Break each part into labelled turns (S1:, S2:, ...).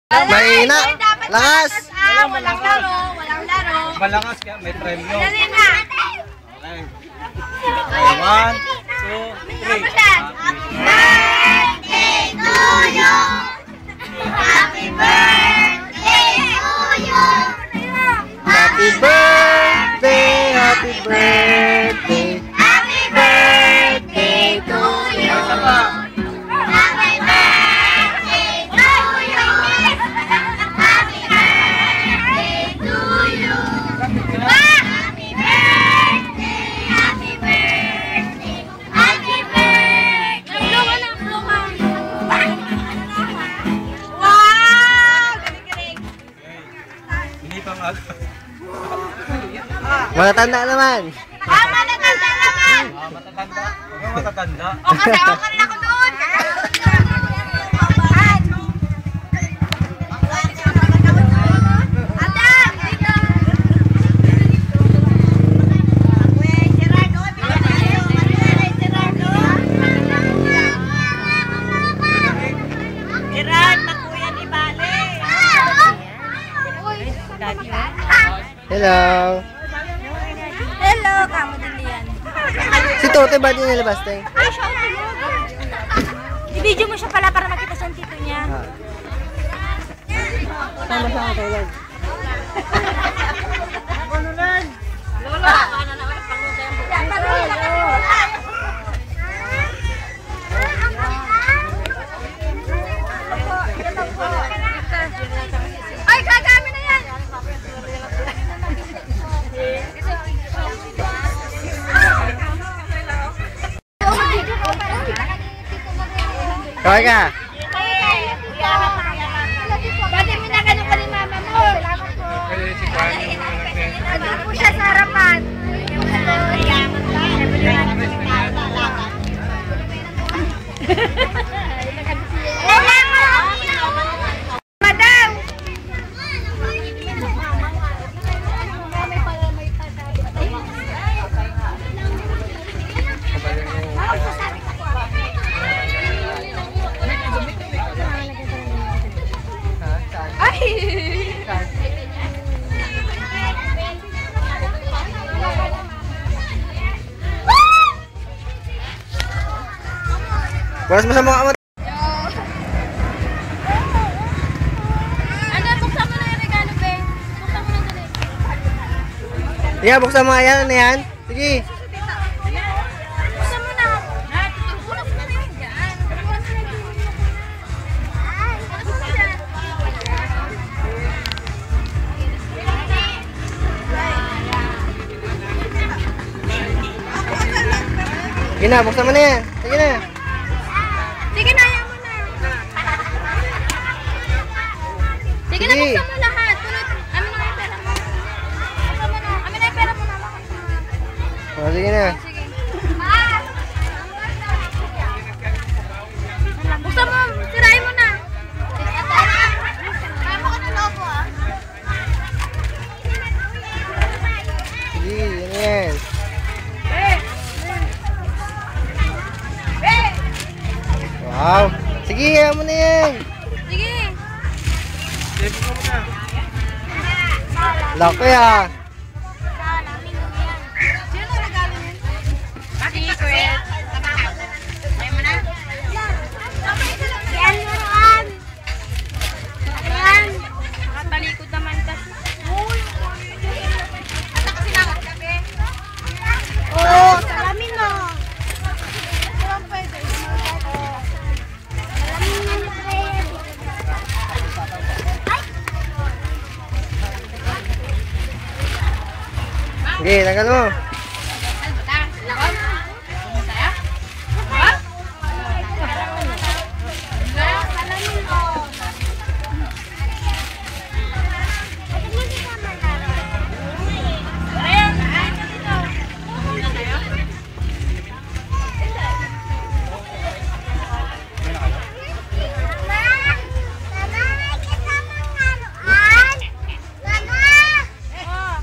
S1: Mahina. Lakas.
S2: Walang laro. Walang laro.
S3: Malakas kaya may premyo.
S2: Dali na.
S3: Okay. 1, 2, 3.
S2: Happy birthday to you.
S1: Happy birthday. Happy birthday.
S2: Happy birthday to you. Happy birthday to you. Happy birthday to you. Happy birthday. Happy birthday. Happy birthday. Wow! Galing-galing.
S3: Hindi pang ako.
S1: Matatanda naman.
S2: Matatanda naman.
S3: Matatanda. Huwag kang matatanda.
S2: O, kasama ka rin ako doon. Adam, dito. Gerard, makuya ni Bale.
S1: Hello.
S2: Hello, kamo din yan.
S1: Si Tote ba din nilabas tayo?
S2: Ay, siya i-video mo siya pala para makita sa tito niya.
S1: Sama-sama tayo lang.
S2: Lola! Ay, kagami na yan!
S1: Kaway ka.
S2: Bakit minagano ka ni mama mo? Salamat po. Nandun po siya sa harapan. Madam!
S1: Walas mo sa mukha mo.
S2: Ano, buksan mo na yung regalo, be. Buksan mo na dali.
S1: Sige, buksan mo nga yan. Ano yan? Sige.
S2: Buksan mo na. Tutubulas mo na yun dyan.
S1: Sige na, buksan mo na yan. Sige na.
S2: Sige na, ayaw mo na. Sige na,
S1: Sige.
S2: buksan mo lahat. Tulad, amin na yung pera mo. Buksan mo na. Amin na yung pera mo na.
S1: O, sige na.
S2: Sige. Buksan mo. Sirain mo na. Kaya mo ka na lobo, ah.
S1: Sige, yan yan. Wow. Sige, ayaw mo na yan.
S2: Sige.
S3: Save mo muna.
S1: Laki ah.
S2: Sino regalo niyan? Secret. Ayaw mo na? Yan mo naman. Yan. Nakatalikod naman kasi. Ata kasi langat gabi. Oo, salamin na. Walang pwede. Salamin na na pwede.
S1: Sige, tagal mo.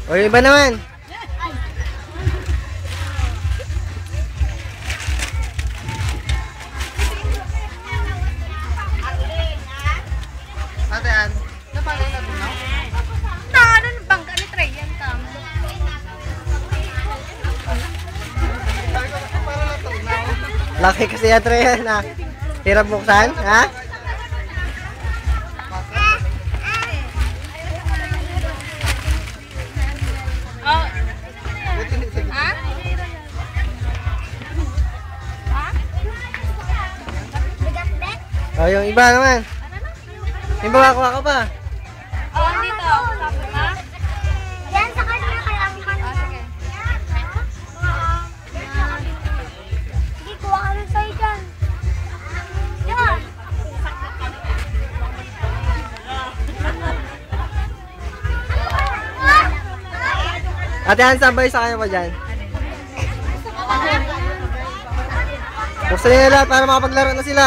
S1: O, iba naman. Ate,
S2: Napagay na tunaw? Ano bangka ni Trey yan tam?
S1: Laki kasi yan, Trey, yan, ha? Hirap buksan, ha?
S2: Oh. Ha? Ha?
S1: Oh, yung iba naman. Yung bawa ko pa.
S2: Oh, dito. Tapos na?
S4: Yan sa kanya kaya ang kanya.
S2: Sige.
S4: Sige, kuha ka ng sa'yo dyan. Yan.
S1: Ate Han, sabay sa kanya pa dyan. Buksan nila lahat para makapaglaro na sila.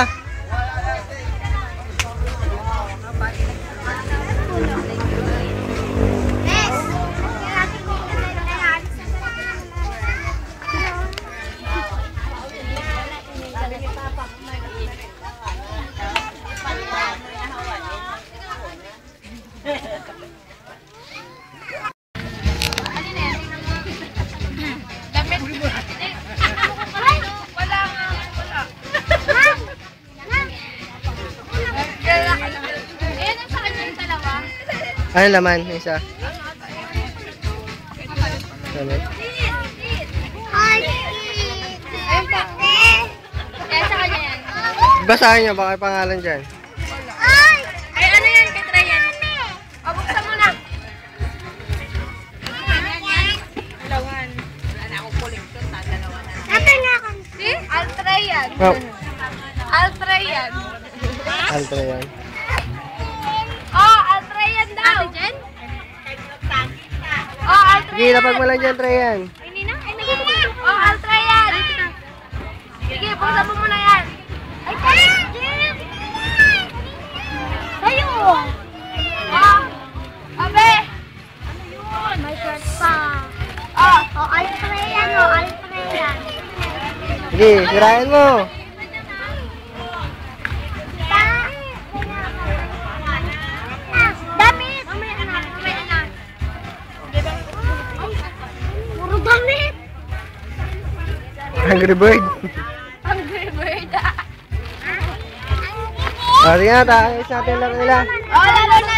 S2: Damit. Wala nga. Wala. Eh, nasa kanya yung dalawa.
S1: Ano laman? Yung isa. Laman.
S4: Ay,
S2: Ayun pa. Yan, sa kanya yan.
S1: Basahin nyo, baka may pangalan dyan.
S4: ay,
S2: Ay, ano yan? Kay Trey yan. O, buksan mo na. Dalawan. Wala na akong collection na. Dalawa na.
S4: ate nga ka.
S2: See? Altray yan.
S1: Oh,
S2: Altray yan.
S1: alto yan.
S2: Oh, Altray yan daw. Ate Jen? Oh, Altray
S1: Sige, lapag mo lang dyan, Trey, yan.
S2: Ay, Nina. Ay, nagiging. Oh, Altray yan. Sige, buksan mo muna yan.
S4: Ay, tayo. Tayo.
S2: Oh, abe.
S4: May shirt pa.
S2: Oh,
S4: O, Alfreyan o, Alfreyan.
S1: Sige, sirayan mo.
S4: Damit! Mamaya na. Puro damit!
S1: Angry Bird.
S2: Angry Bird.
S1: O, sige na, taayos natin lang nila.
S2: Oh, lalo na